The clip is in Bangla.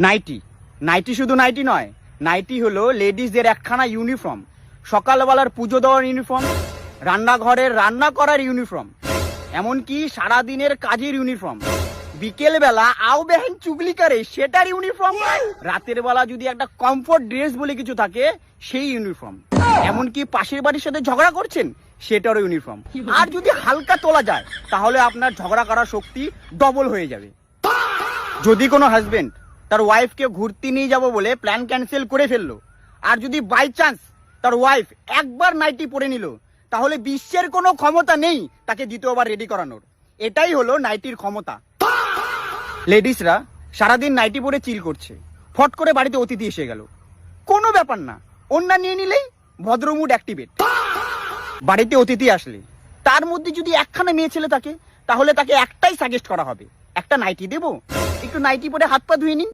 নাইটি নাইটি শুধু নাইটি নয়, নাইটি হলো লেডিসদের একখানা ইউনিফর্ম। সকালবেলার পুজো দেওয়ার ইউনিফর্ম, রান্নাঘরের রান্না করার ইউনিফর্ম, এমনকি সারাদিনের কাজের ইউনিফর্ম, বিকেল বেলা আও বেহেন চুগলি করে সেটার ইউনিফর্ম, রাতের বেলা যদি একটা কমফোর্ট ড্রেস বলে কিছু থাকে সেই ইউনিফর্ম, এমনকি পাশের বাড়ির সাথে ঝগড়া করছেন সেটারও ইউনিফর্ম। আর যদি হালকা তোলা যায় তাহলে আপনার ঝগড়া করার শক্তি ডবল হয়ে যাবে। যদি কোনো হাজবেন্ড তার ওয়াইফকে ঘুরতে নিয়ে যাব বলে প্ল্যান ক্যান্সেল করে ফেললো, আর যদি বাই চান্স তার ওয়াইফ একবার নাইটি পরে নিল, তাহলে বিশ্বের কোনো ক্ষমতা নেই তাকে দ্বিতীয়বার রেডি করানোর। এটাই হলো নাইটির ক্ষমতা। লেডিসরা সারাদিন নাইটি পরে চিল করছে, ফট করে বাড়িতে অতিথি এসে গেল, কোনো ব্যাপার না, ওন্না নিয়ে নিলেই ভদ্রমুড অ্যাক্টিভেট। বাড়িতে অতিথি আসলে তার মধ্যে যদি একখানা মেয়ে ছেলে থাকে, তাহলে তাকে একটাই সাজেস্ট করা হবে, একটা নাইটি দেবো, একটু নাইটি পরে হাত পা ধুয়ে নিন।